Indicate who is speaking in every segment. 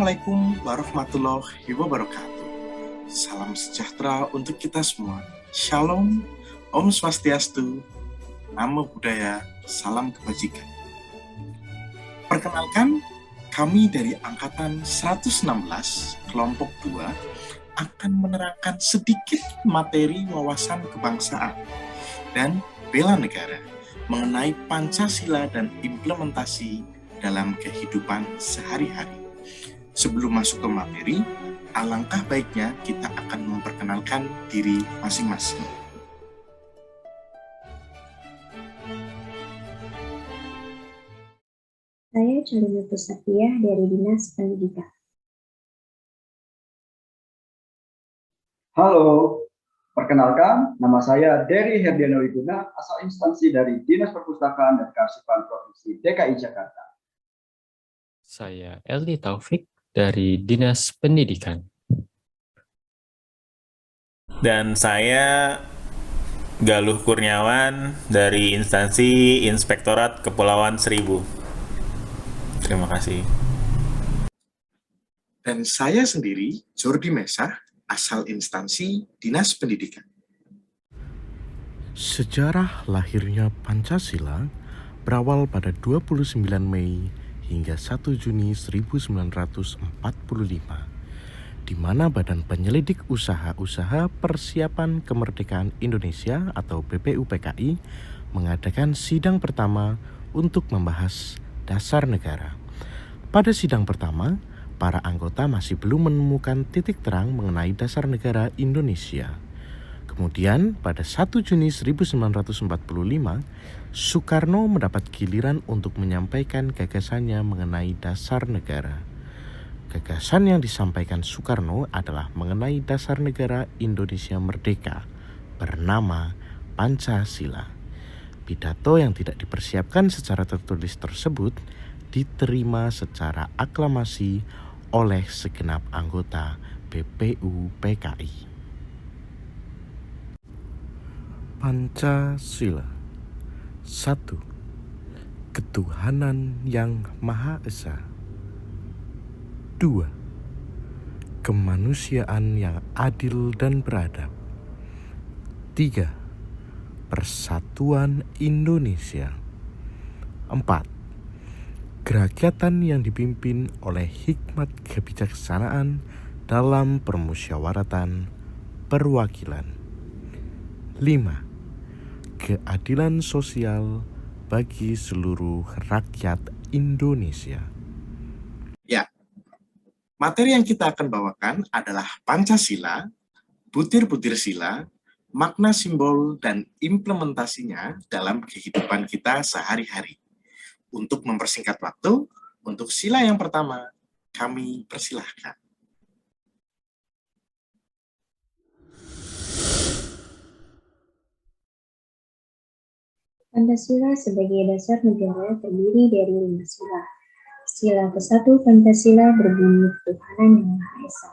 Speaker 1: Assalamualaikum warahmatullahi wabarakatuh. Salam sejahtera untuk kita semua. Shalom, Om Swastiastu, Namo Buddhaya, Salam Kebajikan. Perkenalkan, kami dari Angkatan 116, Kelompok 2, akan menerangkan sedikit materi wawasan kebangsaan dan bela negara mengenai Pancasila dan implementasi dalam kehidupan sehari-hari. Sebelum masuk ke materi, alangkah baiknya kita akan memperkenalkan diri masing-masing.
Speaker 2: Saya Carina Pusatiyah dari Dinas Pendidikan.
Speaker 3: Halo, perkenalkan nama saya Dery Herdiano Wiguna, asal instansi dari Dinas Perpustakaan dan Kearsipan Provinsi DKI Jakarta.
Speaker 4: Saya Eldi Taufik dari Dinas Pendidikan.
Speaker 5: Dan saya Galuh Kurniawan dari instansi Inspektorat Kepulauan Seribu. Terima kasih.
Speaker 1: Dan saya sendiri, Jordi Mesah, asal instansi Dinas Pendidikan.
Speaker 6: Sejarah lahirnya Pancasila berawal pada 29 Mei hingga 1 Juni 1945, di mana Badan Penyelidik Usaha-Usaha Persiapan Kemerdekaan Indonesia atau BPUPKI mengadakan sidang pertama untuk membahas dasar negara. Pada sidang pertama, para anggota masih belum menemukan titik terang mengenai dasar negara Indonesia. Kemudian pada 1 Juni 1945, Soekarno mendapat giliran untuk menyampaikan gagasannya mengenai dasar negara. Gagasan yang disampaikan Soekarno adalah mengenai dasar negara Indonesia Merdeka, bernama Pancasila. Pidato yang tidak dipersiapkan secara tertulis tersebut diterima secara aklamasi oleh segenap anggota BPUPKI. Pancasila. 1. Ketuhanan yang Maha Esa. 2. Kemanusiaan yang adil dan beradab. 3. Persatuan Indonesia. 4. Kerakyatan yang dipimpin oleh hikmat kebijaksanaan dalam permusyawaratan perwakilan. 5. Keadilan sosial bagi seluruh rakyat Indonesia.
Speaker 1: Ya, materi yang kita akan bawakan adalah Pancasila, butir-butir sila, makna simbol dan implementasinya dalam kehidupan kita sehari-hari. Untuk mempersingkat waktu, untuk sila yang pertama, kami persilahkan.
Speaker 2: Pancasila sebagai dasar negara terdiri dari 5 sila. Sila ke-1 Pancasila berbunyi ketuhanan yang Maha Esa.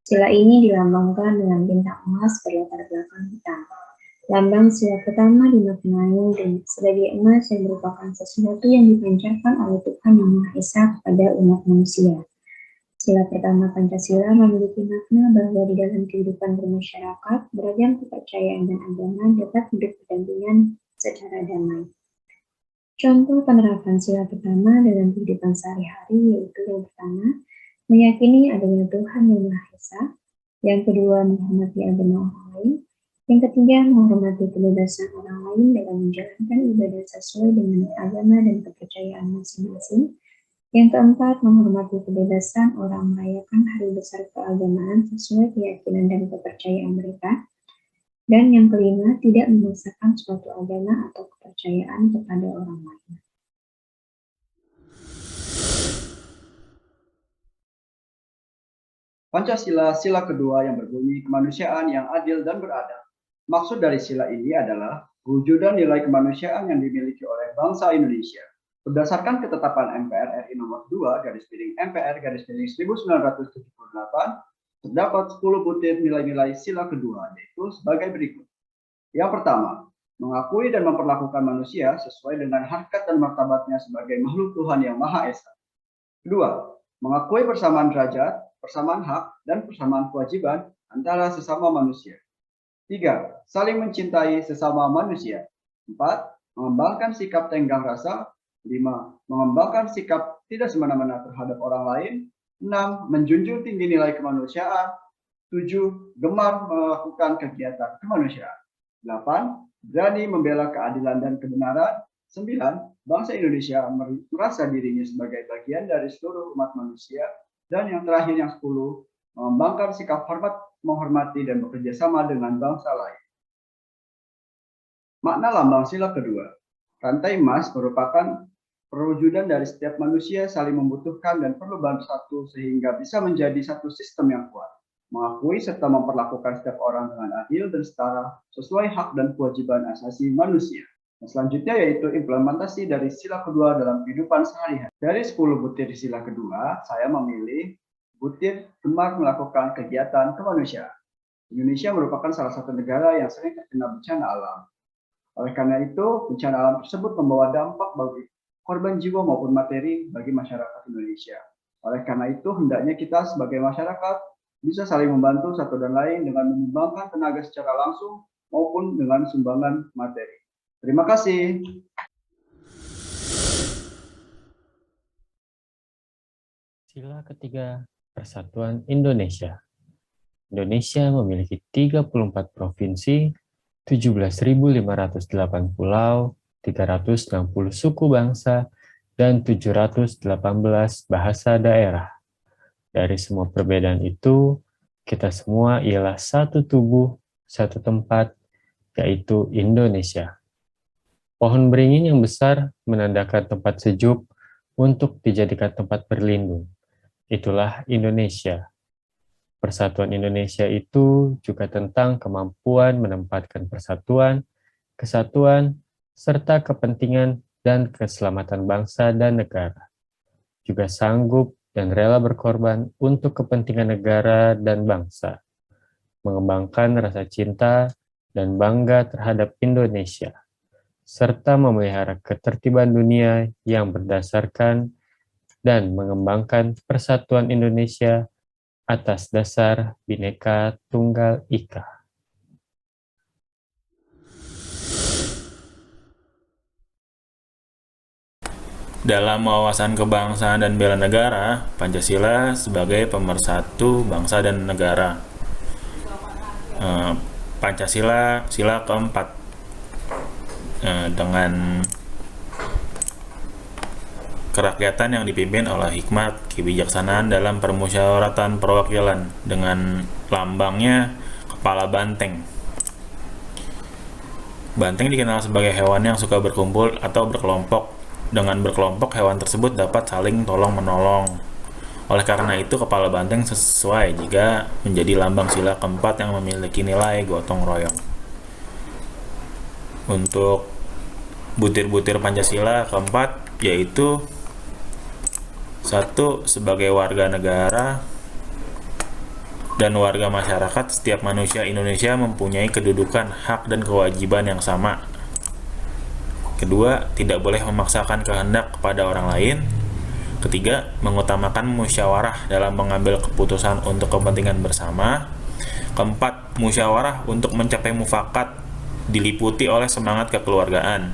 Speaker 2: Sila ini dilambangkan dengan bintang emas berlatar belakang hitam. Lambang sila pertama dimaknai dengan sebagai emas yang merupakan sesuatu yang dipancarkan oleh Tuhan yang Maha Esa kepada umat manusia. Sila pertama Pancasila memiliki makna bahwa di dalam kehidupan bermasyarakat, beragam kepercayaan dan agama dapat hidup berdampingan secara damai. Contoh penerapan sila pertama dalam kehidupan sehari-hari yaitu yang pertama, meyakini adanya Tuhan yang Maha Esa, yang kedua, menghormati agama orang lain, yang ketiga, menghormati kebebasan orang lain dalam menjalankan ibadah sesuai dengan agama dan kepercayaan masing-masing, yang keempat, menghormati kebebasan orang merayakan hari besar keagamaan sesuai keyakinan dan kepercayaan mereka, dan yang kelima, tidak memaksakan suatu agama atau kepercayaan kepada orang lain.
Speaker 3: Pancasila sila kedua yang berbunyi kemanusiaan yang adil dan beradab. Maksud dari sila ini adalah wujud nilai kemanusiaan yang dimiliki oleh bangsa Indonesia. Berdasarkan ketetapan MPR RI nomor 2/MPR/1978, terdapat 10 butir nilai-nilai sila kedua, yaitu sebagai berikut. Yang pertama, mengakui dan memperlakukan manusia sesuai dengan harkat dan martabatnya sebagai makhluk Tuhan yang Maha Esa. Kedua, mengakui persamaan derajat, persamaan hak, dan persamaan kewajiban antara sesama manusia. 3. Saling mencintai sesama manusia. 4. Mengembangkan sikap tenggang rasa. 5. Mengembangkan sikap tidak semena-mena terhadap orang lain. 6. Menjunjung tinggi nilai kemanusiaan. 7. Gemar melakukan kegiatan kemanusiaan. 8. Berani membela keadilan dan kebenaran. 9. Bangsa Indonesia merasa dirinya sebagai bagian dari seluruh umat manusia. Dan yang terakhir, yang 10, mengembangkan sikap hormat, menghormati, dan bekerja sama dengan bangsa lain. Makna lambang sila kedua. Rantai emas merupakan perwujudan dari setiap manusia saling membutuhkan dan perlu bersatu sehingga bisa menjadi satu sistem yang kuat. Mengakui serta memperlakukan setiap orang dengan adil dan setara sesuai hak dan kewajiban asasi manusia. Dan selanjutnya yaitu implementasi dari sila kedua dalam kehidupan sehari-hari. Dari 10 butir sila kedua, saya memilih butir gemar melakukan kegiatan kemanusiaan. Indonesia merupakan salah satu negara yang sering terkena bencana alam. Oleh karena itu, bencana alam tersebut membawa dampak bagi korban jiwa maupun materi bagi masyarakat Indonesia. Oleh karena itu, hendaknya kita sebagai masyarakat bisa saling membantu satu dan lain dengan menyumbangkan tenaga secara langsung maupun dengan sumbangan materi. Terima kasih.
Speaker 4: Sila ketiga, Persatuan Indonesia. Indonesia memiliki 34 provinsi, 17.508 pulau, 360 suku bangsa, dan 718 bahasa daerah. Dari semua perbedaan itu, kita semua ialah satu tubuh, satu tempat, yaitu Indonesia. Pohon beringin yang besar menandakan tempat sejuk untuk dijadikan tempat berlindung. Itulah Indonesia. Persatuan Indonesia itu juga tentang kemampuan menempatkan persatuan, kesatuan, serta kepentingan dan keselamatan bangsa dan negara. Juga sanggup dan rela berkorban untuk kepentingan negara dan bangsa. Mengembangkan rasa cinta dan bangga terhadap Indonesia, serta memelihara ketertiban dunia yang berdasarkan dan mengembangkan persatuan Indonesia atas dasar Bhinneka Tunggal Ika.
Speaker 5: Dalam wawasan kebangsaan dan bela negara, Pancasila sebagai pemersatu bangsa dan negara. Pancasila sila keempat dengan kerakyatan yang dipimpin oleh hikmat, kebijaksanaan dalam permusyawaratan perwakilan dengan lambangnya kepala banteng. Banteng dikenal sebagai hewan yang suka berkumpul atau berkelompok. Dengan berkelompok, hewan tersebut dapat saling tolong-menolong. Oleh karena itu, kepala banteng sesuai jika menjadi lambang sila keempat yang memiliki nilai gotong royong. Untuk butir-butir Pancasila keempat, yaitu 1. Sebagai warga negara dan warga masyarakat, setiap manusia Indonesia mempunyai kedudukan, hak, dan kewajiban yang sama. Kedua, tidak boleh memaksakan kehendak kepada orang lain. Ketiga, mengutamakan musyawarah dalam mengambil keputusan untuk kepentingan bersama. Keempat, musyawarah untuk mencapai mufakat diliputi oleh semangat kekeluargaan.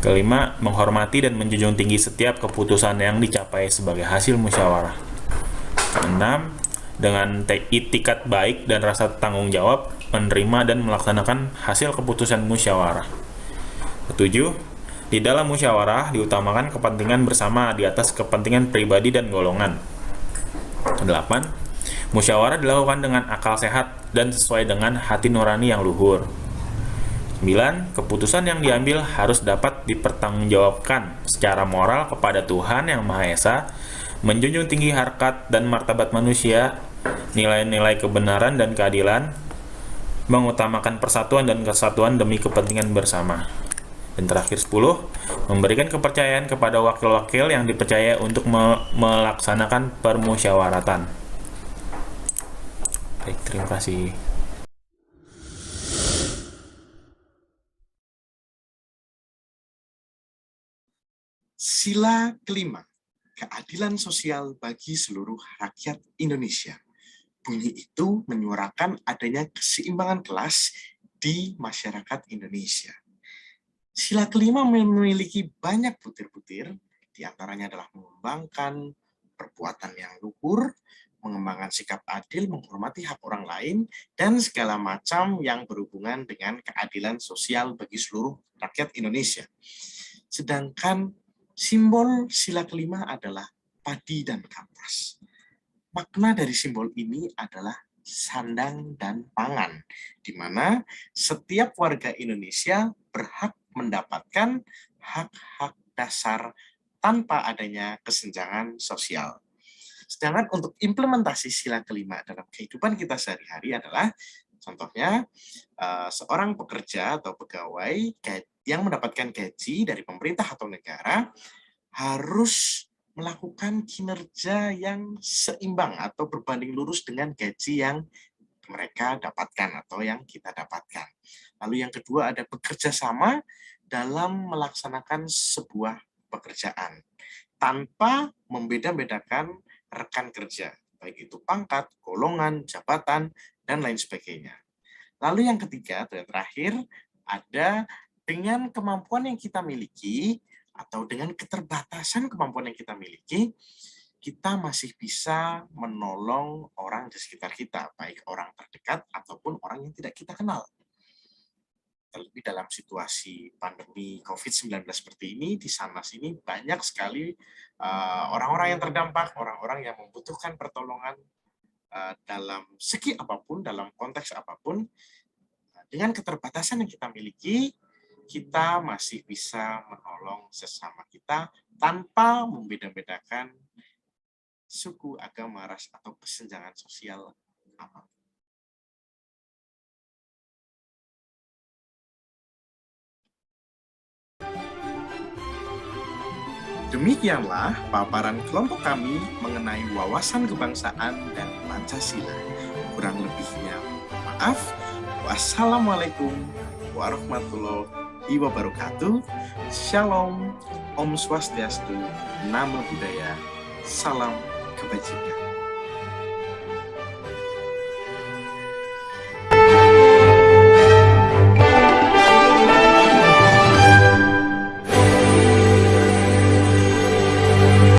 Speaker 5: Kelima, menghormati dan menjunjung tinggi setiap keputusan yang dicapai sebagai hasil musyawarah. Keenam, dengan itikat baik dan rasa tanggung jawab, menerima dan melaksanakan hasil keputusan musyawarah. Ketujuh, di dalam musyawarah diutamakan kepentingan bersama di atas kepentingan pribadi dan golongan. Kedelapan, musyawarah dilakukan dengan akal sehat dan sesuai dengan hati nurani yang luhur. 9. Keputusan yang diambil harus dapat dipertanggungjawabkan secara moral kepada Tuhan Yang Maha Esa, menjunjung tinggi harkat dan martabat manusia, nilai-nilai kebenaran dan keadilan, mengutamakan persatuan dan kesatuan demi kepentingan bersama. Dan terakhir 10, memberikan kepercayaan kepada wakil-wakil yang dipercaya untuk melaksanakan permusyawaratan. Baik, terima kasih.
Speaker 1: Sila kelima, keadilan sosial bagi seluruh rakyat Indonesia. Bunyi itu menyuarakan adanya keseimbangan kelas di masyarakat Indonesia. Sila kelima memiliki banyak butir-butir, di antaranya adalah mengembangkan perbuatan yang luhur, mengembangkan sikap adil, menghormati hak orang lain, dan segala macam yang berhubungan dengan keadilan sosial bagi seluruh rakyat Indonesia. Sedangkan simbol sila kelima adalah padi dan kapas. Makna dari simbol ini adalah sandang dan pangan, di mana setiap warga Indonesia berhak mendapatkan hak-hak dasar tanpa adanya kesenjangan sosial. Sedangkan untuk implementasi sila kelima dalam kehidupan kita sehari-hari adalah, contohnya, seorang pekerja atau pegawai yang mendapatkan gaji dari pemerintah atau negara harus melakukan kinerja yang seimbang atau berbanding lurus dengan gaji yang mereka dapatkan atau yang kita dapatkan. Lalu yang kedua ada bekerja sama dalam melaksanakan sebuah pekerjaan tanpa membeda-bedakan rekan kerja, baik itu pangkat, golongan, jabatan, dan lain sebagainya. Lalu yang ketiga atau yang terakhir, ada dengan kemampuan yang kita miliki atau dengan keterbatasan kemampuan yang kita miliki, kita masih bisa menolong orang di sekitar kita, baik orang terdekat ataupun orang yang tidak kita kenal. Terlebih dalam situasi pandemi COVID-19 seperti ini, di sana-sini banyak sekali orang-orang yang terdampak, orang-orang yang membutuhkan pertolongan dalam segi apapun, dalam konteks apapun. Dengan keterbatasan yang kita miliki, kita masih bisa menolong sesama kita tanpa membeda-bedakan suku, agama, ras, atau kesenjangan sosial apapun. Demikianlah paparan kelompok kami mengenai wawasan kebangsaan dan Pancasila. Kurang lebihnya, maaf. Wassalamualaikum warahmatullahi wabarakatuh. Shalom, Om Swastiastu, Namo Buddhaya, salam kebajikan.